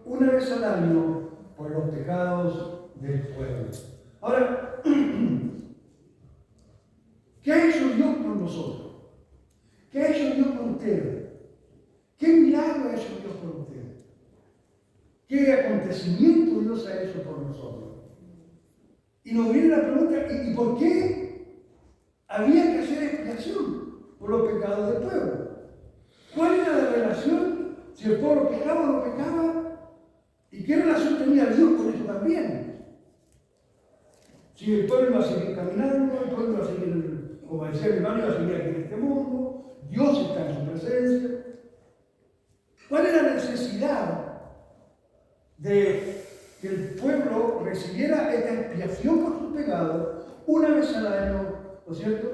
una vez al año por los pecados del pueblo. Ahora, ¿qué ha hecho Dios por nosotros? ¿Qué ha hecho Dios por ustedes? ¿Qué milagro ha hecho Dios por ustedes? ¿Qué acontecimiento Dios ha hecho por nosotros? Y nos viene la pregunta, ¿y por qué había que hacer expiación por los pecados del pueblo? ¿Cuál era la relación? Si el pueblo pecaba o no pecaba, ¿y qué relación tenía Dios con eso también? Si el pueblo iba a seguir caminando, el pueblo iba a seguir, como decía mi hermano, iba a seguir aquí en este mundo, Dios está en su presencia. ¿Cuál era la necesidad de que el pueblo recibiera esta expiación por sus pecados una vez al año, ¿no es cierto?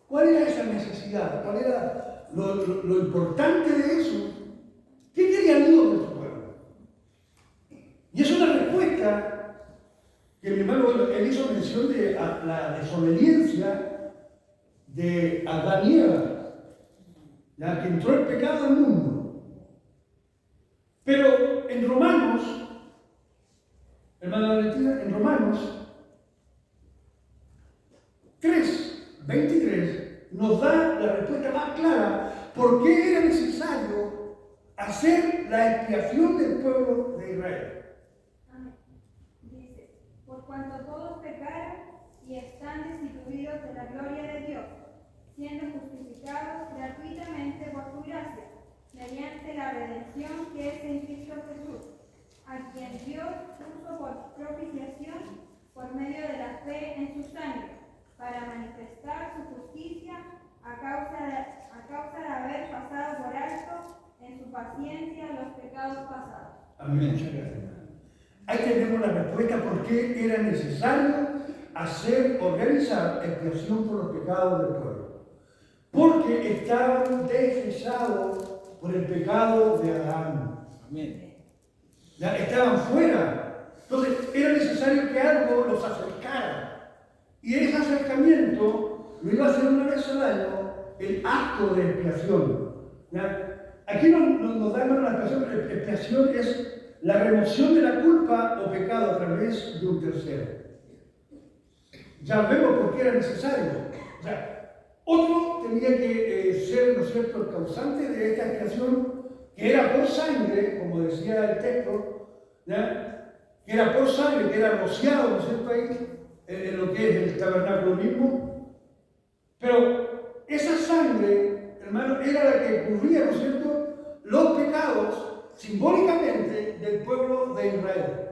¿Cuál era esa necesidad? ¿Cuál era lo importante de eso? ¿Qué quería Dios de su pueblo? Y es una respuesta que mi hermano, él hizo mención de la desobediencia de Adán y Eva, ya que entró el pecado al mundo. Pero en Romanos, hermana Valentina, en Romanos 3:23 nos da la respuesta más clara por qué era necesario hacer la expiación del pueblo de Israel. Amén. Dice, por cuanto todos pecaron y están destituidos de la gloria de Dios, siendo justificados gratuitamente por su gracia, mediante la redención que es en Cristo Jesús, a quien Dios puso por propiciación por medio de la fe en su sangre, para manifestar su justicia a causa de haber pasado por alto en su paciencia los pecados pasados. Amén. Muchas gracias. Ahí tenemos la respuesta por qué era necesario organizar expiación por los pecados del pueblo. Porque estaban deshechados por el pecado de Adán. Amén. Ya estaban fuera. Entonces era necesario que algo los acercara. Y ese acercamiento lo iba a hacer una vez al año el acto de expiación. ¿Ya? Aquí nos da la expiación. Expiación es la remoción de la culpa o pecado a través de un tercero. Ya vemos por qué era necesario. O sea, otro tenía que ser, ¿no es cierto?, el causante de esta expiación, que era por sangre, como decía el texto, ¿ya? Que era por sangre, que era rociado, ¿no es cierto?, ahí, en lo que es el tabernáculo mismo. Pero esa sangre, hermano, era la que cubría, ¿no es cierto?, los pecados simbólicamente del pueblo de Israel,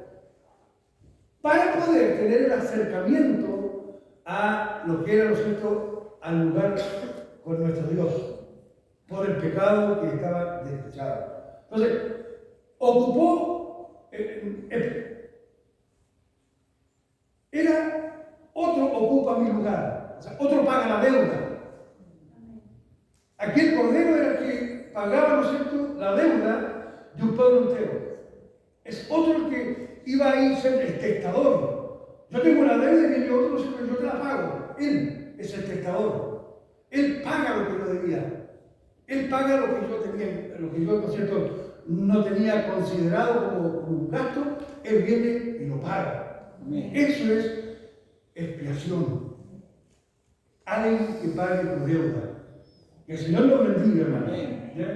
para poder tener el acercamiento a lo que era, ¿no es cierto?, al lugar con nuestro Dios, por el pecado que estaba despechado. Entonces, otro ocupa mi lugar, o sea, otro paga la deuda. Aquí el cordero era el que pagaba, ¿no es cierto?, la deuda de un pueblo entero. Es otro el que iba a ir a ser el testador. Yo tengo la deuda y viene otro, ¿no es cierto?, yo te la pago. Él es el testador. Él paga lo que yo debía. Él paga lo que yo tenía, lo que yo, ¿no es cierto?, no tenía considerado como un gasto. Él viene y lo paga. Amén. Eso es expiación. Alguien que pague tu deuda. Que el Señor lo bendiga, hermano. ¿Ya?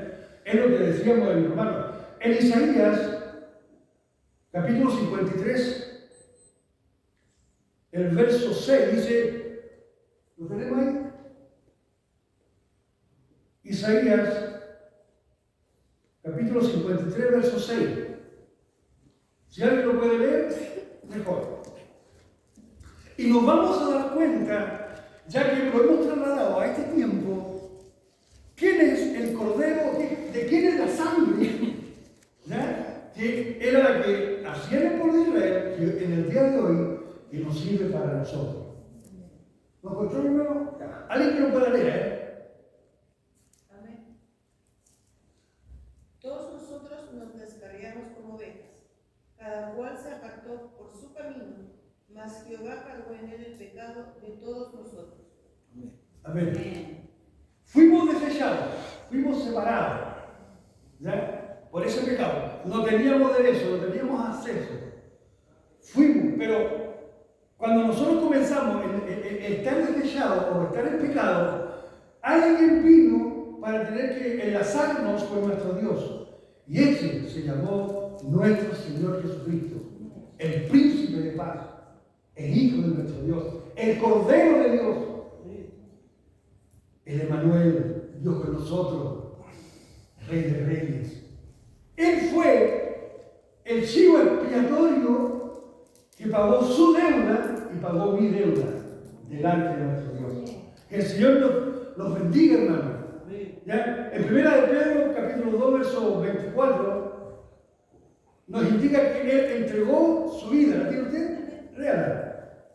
Es lo que decíamos, hermano. En Isaías, capítulo 53, el verso 6 dice, ¿lo tenemos ahí? Isaías, capítulo 53, verso 6. Si alguien lo puede leer, mejor. Y nos vamos a dar cuenta, ya que lo hemos trasladado a este tiempo, quién es el cordero, de quién es la sangre, ¿ya?, que era la que hacía el pueblo de Israel, que en el día de hoy, que nos sirve para nosotros. ¿Nos encontró, hermano? ¿Alguien que lo pueda leer? Amén. Todos nosotros nos descarriamos como ovejas, cada cual se apartó por su camino, mas Jehová cargó en él el pecado de todos nosotros. Amén. Amén. Fuimos desechados, fuimos separados, ¿ya?, por ese pecado. No teníamos derecho, no teníamos acceso. Fuimos, pero cuando nosotros comenzamos a estar desdechados o a estar en pecado, alguien vino para tener que enlazarnos con nuestro Dios. Y ese se llamó nuestro Señor Jesucristo, el príncipe de paz, el Hijo de nuestro Dios, el Cordero de Dios, el Emmanuel, Dios con nosotros, Rey de Reyes. Él fue el chivo expiatorio que pagó su deuda y pagó mi deuda delante de nuestro Dios. Que el Señor los bendiga, hermano. ¿Ya? En 1 de Pedro, capítulo 2, verso 24, nos indica que Él entregó su vida. ¿La tiene usted? Léala.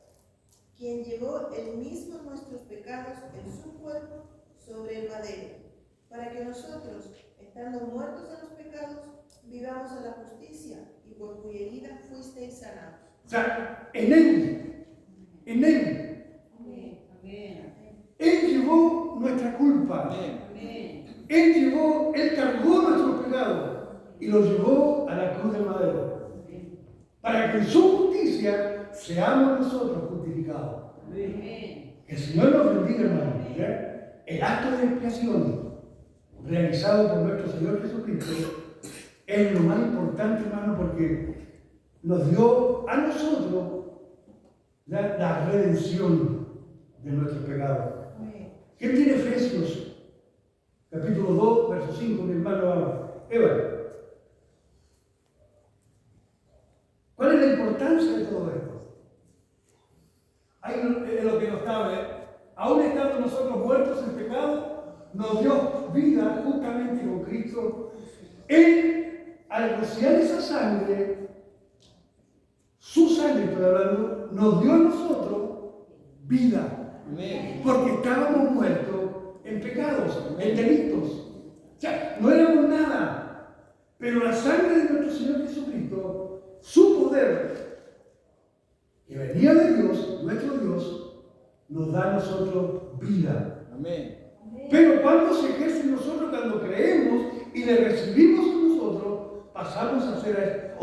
Quien llevó él mismo nuestros pecados en su cuerpo sobre el madero, para que nosotros, estando muertos a los pecados, vivamos a la justicia, y por cuya herida fuisteis sanados. O sea, en Él. Él llevó nuestra culpa. Él cargó nuestros pecados y los llevó a la cruz del madero. Para que en su justicia seamos nosotros justificados. Que el Señor nos bendiga, hermano. ¿Ya? El acto de expiación realizado por nuestro Señor Jesucristo es lo más importante, hermano, porque nos dio a nosotros la redención de nuestros pecados. ¿Quién tiene Efesios? Capítulo 2, verso 5, mi hermano Eva. ¿Cuál es la importancia de todo esto? Ahí es lo que nos cabe. Aún estando nosotros muertos en pecado, nos dio vida justamente con Cristo. Él, al rociar esa sangre, su sangre, estoy hablando, nos dio a nosotros vida. Porque estábamos muertos en pecados, en delitos. O sea, no éramos nada. Pero la sangre de nuestro Señor Jesucristo, su poder, que venía de Dios, nuestro Dios, nos da a nosotros vida. Amén. Pero cuando se ejerce en nosotros, cuando creemos y le recibimos en nosotros, pasamos a ser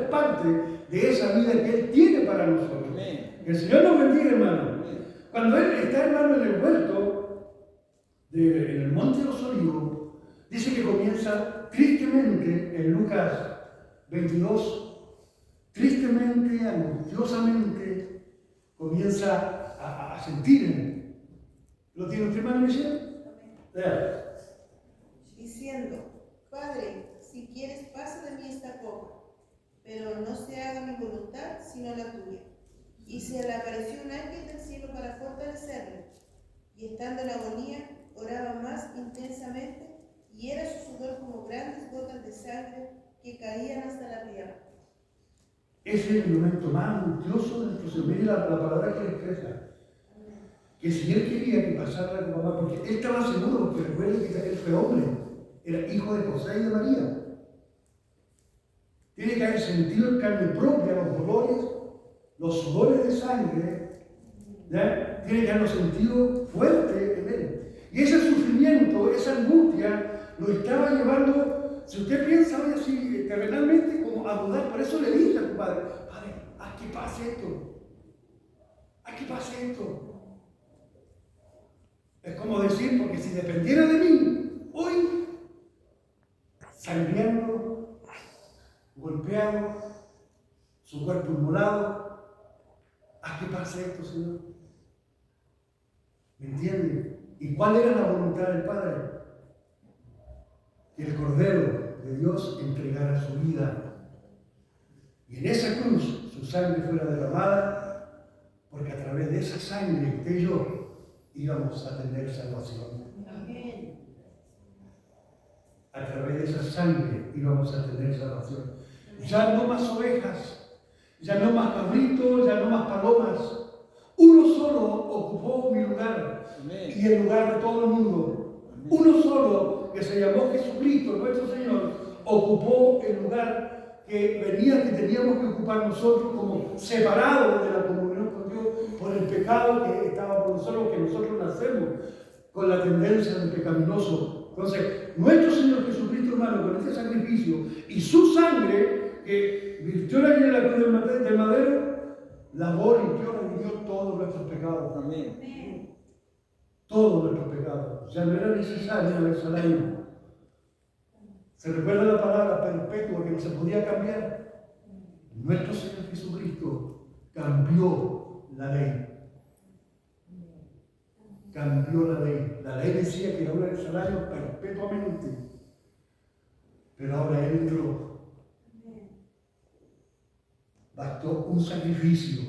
parte de esa vida que Él tiene para nosotros. Amén. Que el Señor nos bendiga, hermano. Cuando Él está, hermano, en el huerto, en el Monte de los Olivos, dice que comienza tristemente, en Lucas 22, tristemente, angustiosamente, comienza a sentir. ¿Lo tiene usted, hermano Michelle? Lea. Diciendo: Padre, si quieres, pasa de mí esta copa, pero no se haga mi voluntad, sino la tuya. Y se le apareció un ángel del cielo para fortalecerle, y estando en agonía, oraba más intensamente, y era su sudor como grandes gotas de sangre que caían hasta la tierra. Ese es el momento más angustioso de nuestro Señor. Mire la palabra que le expresa. Que si Él quería que pasara la copa, porque Él estaba seguro, porque recuerde que Él fue hombre, era hijo de José y de María. Tiene que haber sentido en carne propia los dolores, los sudores de sangre, ¿ya? Tiene que haberlo sentido fuerte en Él. Y ese sufrimiento, esa angustia, lo estaba llevando, si usted piensa hoy así, terrenalmente, como a dudar. Por eso le dije a tu padre: Padre, haz que pase esto. Haz que pase esto. Es como decir, porque si dependiera de mí, hoy, sangrando, golpeado, su cuerpo inmolado, ¿a qué pasa esto, Señor? ¿Me entienden? ¿Y cuál era la voluntad del Padre? Que el Cordero de Dios entregara su vida. Y en esa cruz su sangre fuera derramada, porque a través de esa sangre usted y yo íbamos a tener salvación. Amén. A través de esa sangre íbamos a tener salvación. Ya no más ovejas, ya no más cabritos, ya no más palomas. Uno solo ocupó mi lugar. Amén. Y el lugar de todo el mundo. Uno solo, que se llamó Jesucristo, nuestro Señor, ocupó el lugar que teníamos que ocupar nosotros, como separados de la comunión con Dios por el pecado que estaba por nosotros, que nosotros nacemos con la tendencia del pecaminoso Entonces, nuestro Señor Jesucristo, hermano, con este sacrificio y su sangre que virtió allí en la cruz del madero, lavó, limpió, redimió todos nuestros pecados. Amén. Todos nuestros pecados. Ya no era necesario una vez al año. ¿Se recuerda la palabra perpetua que no se podía cambiar? Nuestro Señor Jesucristo cambió la ley. Cambió la ley. La ley decía que era una vez al año perpetuamente. Pero ahora Él entró. Bastó un sacrificio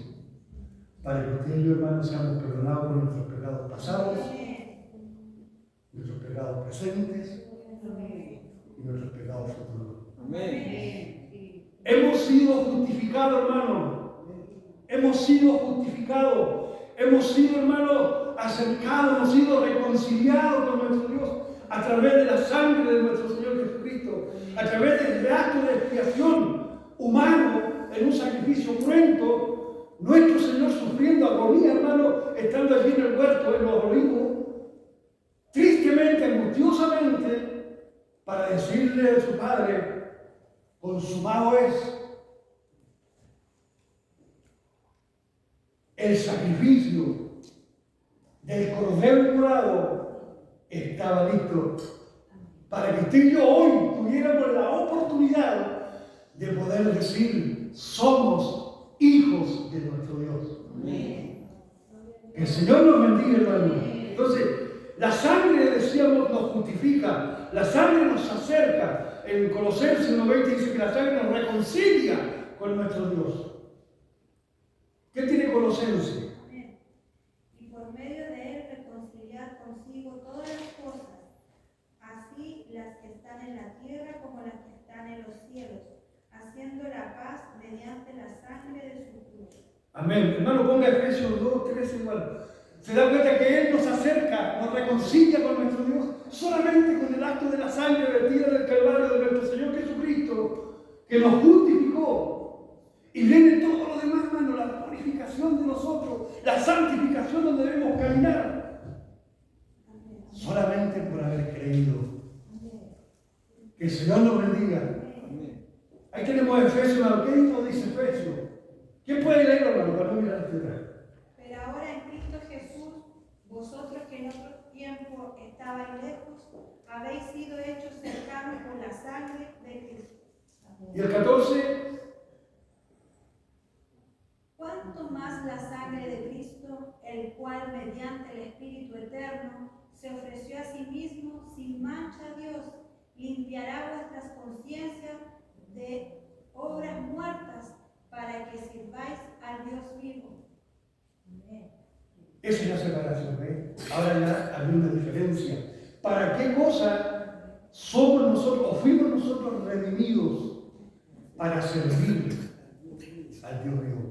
para que usted y yo, hermanos, seamos perdonados por nuestros pecados pasados, nuestros pecados presentes y nuestros pecados futuros. Amén. Hemos sido justificados, hermano. Hemos sido justificados. Hemos sido, hermano, acercados, hemos sido reconciliados con nuestro Dios a través de la sangre de nuestro Señor Jesucristo, a través del acto de expiación humano en un sacrificio cruento. Nuestro Señor sufriendo agonía, hermano, estando allí en el huerto, en los olivos, tristemente, angustiosamente, para decirle a su Padre, consumado es. El sacrificio del Cordero Inmolado estaba listo para que usted y yo hoy tuviéramos la oportunidad de poder decir, somos hijos de nuestro Dios. Amén. Que el Señor nos bendiga, hermano. Entonces, la sangre, decíamos, nos justifica, la sangre nos acerca. En Colosenses 1:20 dice que la sangre nos reconcilia con nuestro Dios. ¿Qué tiene Colosenses? Amén. Y por medio de él reconciliar consigo todas las cosas, así las que están en la tierra como las que están en los cielos, haciendo la paz mediante la sangre de su cruz. Amén. Hermano, ponga Efesios 2:13 igual. Se da cuenta que Él nos acerca, nos reconcilia con nuestro Dios, solamente con el acto de la sangre vertida del Calvario de nuestro Señor Jesucristo, que nos justificó. Y viene todo lo demás, hermano, la purificación de nosotros, la santificación donde debemos caminar. Solamente por haber creído. Que el Señor nos bendiga. Ahí tenemos Efesios, hermano. ¿Qué nos dice Efesios? ¿Quién puede leerlo, hermano, para no mirar hacia atrás? Pero ahora en Cristo Jesús, vosotros que en otro tiempo estabais lejos, habéis sido hechos cercanos por la sangre de Cristo. Y el 14. Cuanto más la sangre de Cristo, el cual mediante el Espíritu Eterno se ofreció a sí mismo sin mancha a Dios, limpiará vuestras conciencias de obras muertas para que sirváis al Dios vivo. Amén. Esa es la separación, ¿eh? Ahora ya hay una diferencia. ¿Para qué cosa somos nosotros o fuimos nosotros redimidos? Para servir al Dios vivo.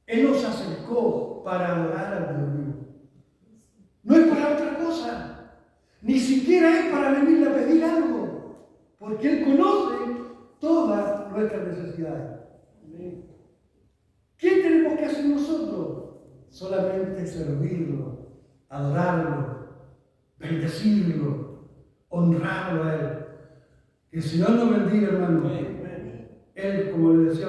Él nos acercó para adorar al Dios vivo. No es para otra cosa. Ni siquiera es para venir a pedir algo. Porque Él conoce todas nuestras necesidades. ¿Qué tenemos que hacer nosotros? Solamente servirlo, adorarlo, bendecirlo, honrarlo a Él. Que el Señor nos bendiga, hermano. Él, como le decía,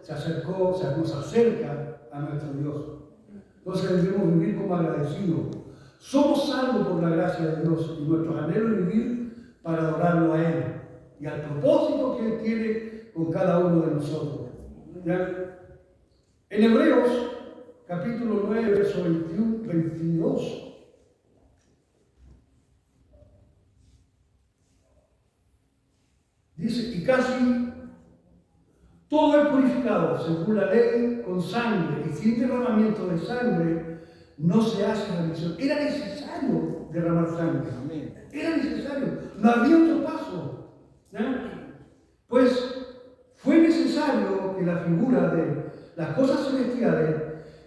se acercó, nos acerca a nuestro Dios. Entonces debemos vivir como agradecidos. Somos salvos por la gracia de Dios y nuestro anhelo es vivir para adorarlo a Él y al propósito que Él tiene con cada uno de nosotros. ¿Ya? En Hebreos, capítulo 9, verso 22. Dice, y casi todo es purificado según la ley con sangre, y sin derramamiento de sangre no se hace remisión. Era necesario derramar sangre. Era necesario. No había otro paso. ¿Ya? Pues fue necesario que la figura de las cosas celestiales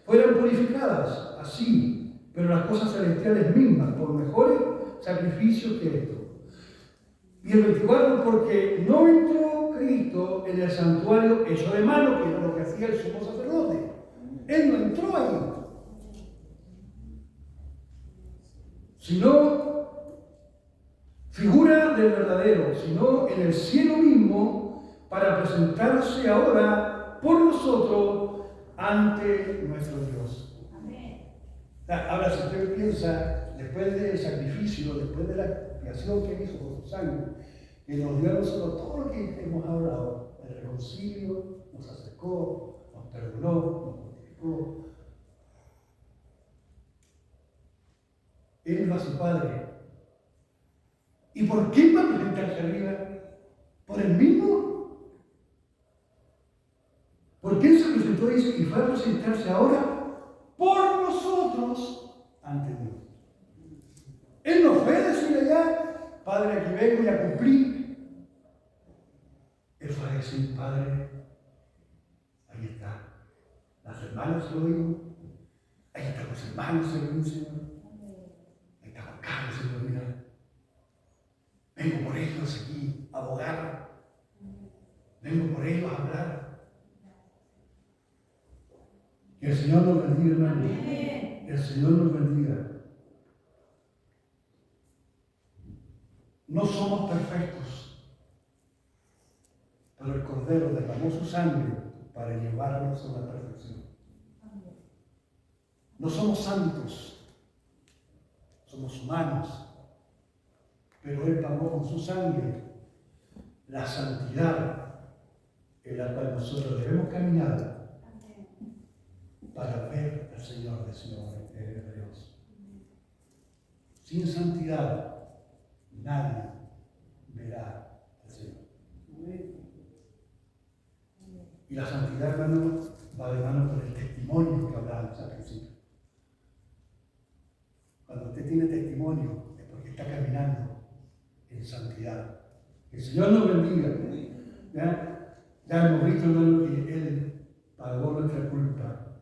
fueran purificadas así, pero las cosas celestiales mismas, por mejores sacrificios que esto. Y el 24, porque no entró Cristo en el santuario hecho de mano, que era lo que hacía el sumo sacerdote. Él no entró ahí. Sino figura del verdadero, sino en el cielo mismo, para presentarse ahora por nosotros ante nuestro Dios. Amén. Ahora, si usted piensa, después del sacrificio, después de la expiación que hizo por su sangre, que nos dio a nosotros todo lo que hemos hablado, el reconcilio, nos acercó, nos perdonó, nos justificó. Él va a su Padre. ¿Y por qué va a presentarse arriba? ¿Por el mismo? ¿Por qué se presentó y fue a presentarse ahora por nosotros ante Dios? Él no fue a decir allá, Padre, aquí vengo y a cumplir. Él fue a decir, Padre, ahí está. Las hermanas lo oímos. Ahí están los hermanos, Señor. Ahí está Juan Carlos, Señor, mira. Vengo por ellos aquí a abogar. Vengo por ellos a hablar. Que el Señor nos bendiga, hermano. El Señor nos bendiga. No somos perfectos, pero el Cordero derramó su sangre para llevarnos a la perfección. No somos santos, somos humanos. Pero Él pagó con su sangre la santidad en la cual nosotros debemos caminar para ver al Señor de Dios. Sin santidad nadie verá al Señor. Y la santidad, hermano, va de mano con el testimonio que hablábamos al principio. Cuando usted tiene testimonio es porque está caminando en santidad. Que el Señor nos bendiga. Ya hemos visto, hermano, que Él pagó nuestra culpa.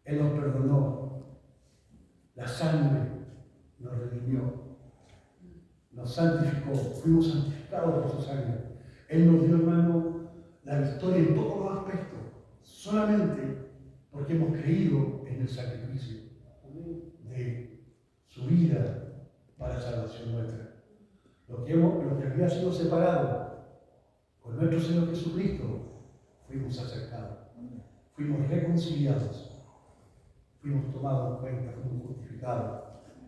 Él nos perdonó. La sangre nos redimió. Nos santificó. Fuimos santificados por su sangre. Él nos dio, hermano, la victoria en todos los aspectos. Solamente porque hemos creído en el sacrificio de su vida para salvación nuestra. Lo que había sido separado con nuestro Señor Jesucristo, fuimos acercados, fuimos reconciliados, fuimos tomados en cuenta, fuimos justificados.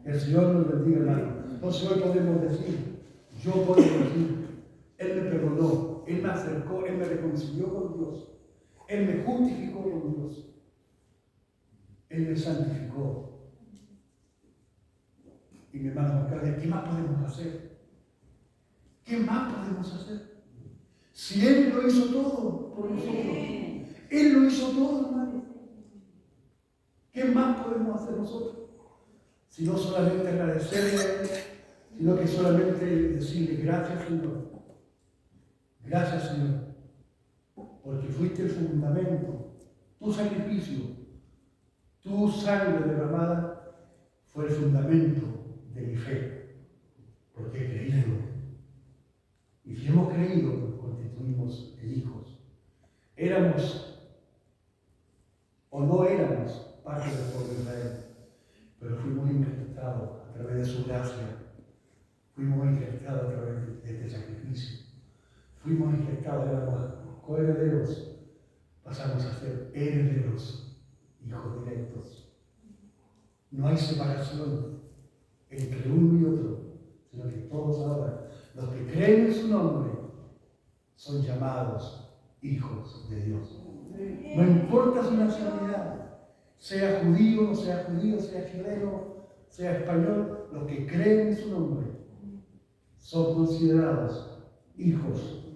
El Señor nos bendiga, hermano. Entonces hoy podemos decir, yo puedo decir, Él me perdonó, Él me acercó, Él me reconcilió con Dios, Él me justificó con Dios, Él me santificó. Y mi hermano Juan Carlos, ¿qué más podemos hacer? ¿Qué más podemos hacer? Si Él lo hizo todo por nosotros. Él lo hizo todo, hermano. ¿Qué más podemos hacer nosotros? Si no solamente agradecerle a Él, sino que solamente decirle gracias, Señor. Gracias, Señor. Porque fuiste el fundamento. Tu sacrificio, tu sangre derramada fue el fundamento de mi fe. Porque he creído. Y si hemos creído, nos constituimos en hijos. Éramos o no éramos parte del pueblo de Israel, pero fuimos injertados a través de su gracia. Fuimos injertados a través de este sacrificio. Fuimos injertados, éramos coherederos. Pasamos a ser herederos, hijos directos. No hay separación entre uno y otro, sino que todos ahora, los que creen en su nombre, son llamados hijos de Dios. No importa su nacionalidad, sea judío, no sea judío, sea chileno, sea español, los que creen en su nombre son considerados hijos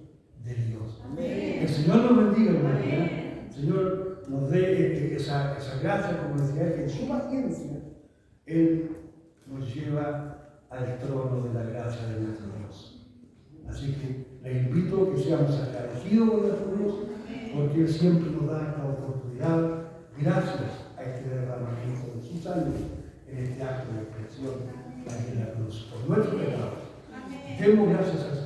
de Dios. El Señor nos bendiga, hermano. El Señor nos dé esa gracia, como decía Él, que en su paciencia Él nos lleva al trono de la gracia de nuestro Dios. Así que le invito a que seamos agradecidos con nuestro Dios, porque Él siempre nos da esta oportunidad, gracias a este derramamiento de su sangre, en este acto de expresión aquí en la cruz, por nuestro pecado. Demos gracias al Señor.